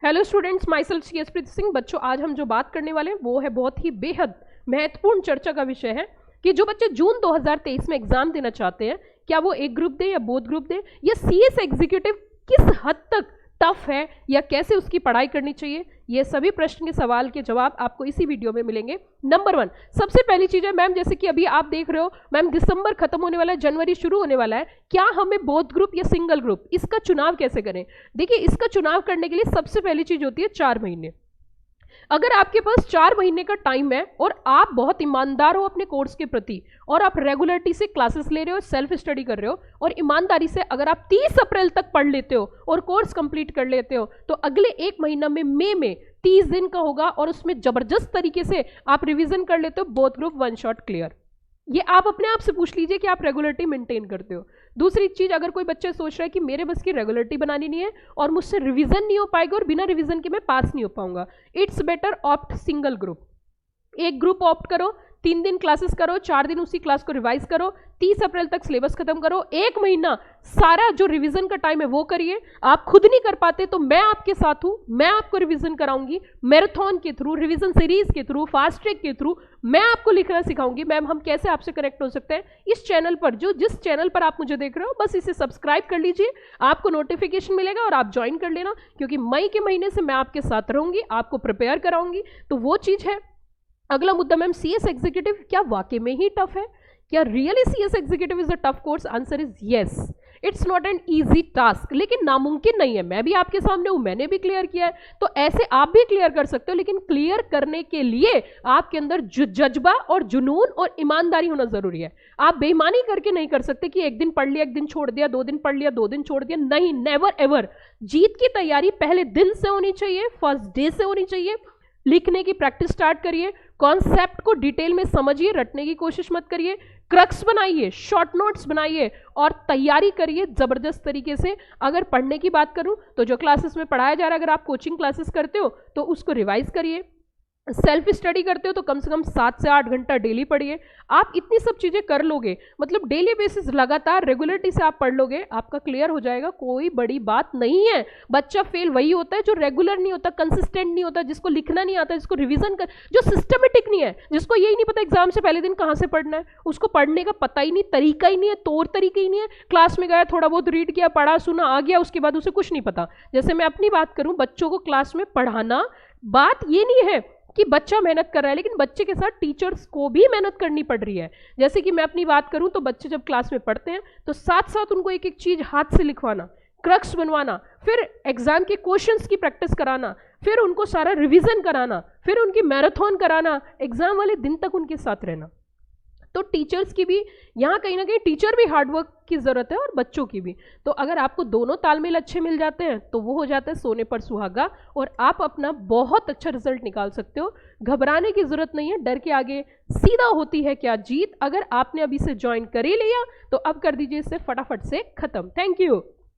Hello students, my self CS प्रीति सिंह। बच्चों, आज हम जो बात करने वाले हैं वो है बहुत ही बेहद महत्वपूर्ण चर्चा का विषय है कि जो बच्चे जून 2023 में एग्जाम देना चाहते हैं, क्या वो एक ग्रुप दें या बोथ ग्रुप दें, या CS एग्जीक्यूटिव किस हद तक टफ है या कैसे उसकी पढ़ाई करनी चाहिए, ये सभी प्रश्न के सवाल के जवाब आपको इसी वीडियो में मिलेंगे। नंबर 1, सबसे पहली चीज है मैम, जैसे कि अभी आप देख रहे हो मैम, दिसंबर खत्म होने वाला है, जनवरी शुरू होने वाला है, क्या हमें बोथ ग्रुप या सिंगल ग्रुप, इसका चुनाव कैसे करें? देखिए, इसका चुनाव करने के लिए सबसे पहली चीज होती है 4 महीने। अगर आपके पास 4 महीने का टाइम है और आप बहुत ईमानदार हो अपने कोर्स के प्रति और आप रेगुलरिटी से क्लासेस ले रहे हो, सेल्फ स्टडी कर रहे हो और ईमानदारी से अगर आप 30 अप्रैल तक पढ़ लेते हो और कोर्स कंप्लीट कर लेते हो, तो अगले 1 महीना में मई में 30 दिन का होगा और उसमें जबरदस्त तरीके से आप रिवीजन कर लेते हो, बोथ ग्रुप 1 शॉट क्लियर। ये आप अपने आप से पूछ लीजिए कि आप रेगुलरिटी मेंटेन करते हो। दूसरी चीज, अगर कोई बच्चा सोच रहा है कि मेरे बस की रेगुलरिटी बनानी नहीं है और मुझसे रिवीजन नहीं हो पाएगा और बिना रिवीजन के मैं पास नहीं हो पाऊंगा, it's better opt single group. एक ग्रुप ऑप्ट करो, 3 दिन क्लासेस करो, 4 दिन उसी क्लास को रिवाइज करो, 30 अप्रैल तक सिलेबस खत्म करो, 1 महीना सारा जो रिवीजन का टाइम है वो करिए। आप खुद नहीं कर पाते तो मैं आपके साथ हूं, मैं आपको रिवीजन कराऊंगी, मैराथन के थ्रू, रिवीजन सीरीज के थ्रू, फास्ट ट्रैक के थ्रू मैं आपको लिखना सिखाऊंगी। मैम, हम कैसे आपसे कनेक्ट हो सकते हैं? इस चैनल पर, जिस चैनल पर आप मुझे देख रहे हो, बस इसे सब्सक्राइब कर लीजिए, आपको नोटिफिकेशन मिलेगा और आप ज्वाइन कर लेना, क्योंकि मई के महीने से मैं आपके साथ रहूंगी, आपको प्रिपेयर कराऊंगी। तो वो चीज है। अगला मुद्दा मैम, CS एग्जीक्यूटिव क्या वाकई में ही टफ है? क्या really CS executive is a tough course? Answer is yes. It's not an easy task, लेकिन नामुमकिन नहीं है। मैं भी आपके सामने हूं, मैंने भी क्लियर किया है, तो ऐसे आप भी क्लियर कर सकते हो। लेकिन क्लियर करने के लिए आपके अंदर जज्बा और जुनून और ईमानदारी होना जरूरी है। आप बेईमानी करके नहीं कर सकते कि 1 दिन पढ़ लिया, 1 दिन छोड़ दिया, 2 दिन पढ़ लिया, 2 दिन छोड़ दिया। नहीं, नेवर एवर। जीत की तैयारी पहले दिन से होनी चाहिए, फर्स्ट डे से होनी चाहिए। लिखने की प्रैक्टिस स्टार्ट करिए, कॉन्सेप्ट को डिटेल में समझिए, रटने की कोशिश मत करिए, क्रक्स बनाइए, शॉर्ट नोट्स बनाइए और तैयारी करिए जबरदस्त तरीके से। अगर पढ़ने की बात करूं तो जो क्लासेस में पढ़ाया जा रहा है, अगर आप कोचिंग क्लासेस करते हो तो उसको रिवाइज करिए। सेल्फ स्टडी करते हो तो कम से कम 7 से 8 घंटा डेली पढ़िए। आप इतनी सब चीजें कर लोगे, मतलब डेली बेसिस लगातार रेगुलरिटी से आप पढ़ लोगे, आपका क्लियर हो जाएगा। कोई बड़ी बात नहीं है। बच्चा फेल वही होता है जो रेगुलर नहीं होता, कंसिस्टेंट नहीं होता, जिसको लिखना नहीं आता, जिसको रिवीजन कर, जो सिस्टमेटिक नहीं है, जिसको यही नहीं पता एग्जाम से पहले दिन कहाँ से पढ़ना है, उसको पढ़ने का पता ही नहीं, तरीका ही नहीं है, तौर तरीके ही नहीं है। क्लास में गया, थोड़ा बहुत रीड किया, पढ़ा, सुना, आ गया, उसके बाद उसे कुछ नहीं पता। जैसे मैं अपनी बात करूं, बच्चों को क्लास में पढ़ाना, बात ये नहीं है कि बच्चा मेहनत कर रहा है, लेकिन बच्चे के साथ टीचर्स को भी मेहनत करनी पड़ रही है। जैसे कि मैं अपनी बात करूं तो बच्चे जब क्लास में पढ़ते हैं तो साथ साथ उनको एक एक चीज हाथ से लिखवाना, क्रक्स बनवाना, फिर एग्जाम के क्वेश्चंस की प्रैक्टिस कराना, फिर उनको सारा रिवीजन कराना, फिर उनकी मैराथन कराना, एग्जाम वाले दिन तक उनके साथ रहना। तो टीचर्स की भी यहाँ कहीं ना कहीं टीचर भी हार्डवर्क की जरूरत है और बच्चों की भी। तो अगर आपको दोनों तालमेल अच्छे मिल जाते हैं तो वो हो जाता है सोने पर सुहागा और आप अपना बहुत अच्छा रिजल्ट निकाल सकते हो। घबराने की जरूरत नहीं है, डर के आगे सीधा होती है क्या जीत। अगर आपने अभी से ज्वाइन कर ही लिया तो अब कर दीजिए इसे फटाफट से खत्म। Thank you.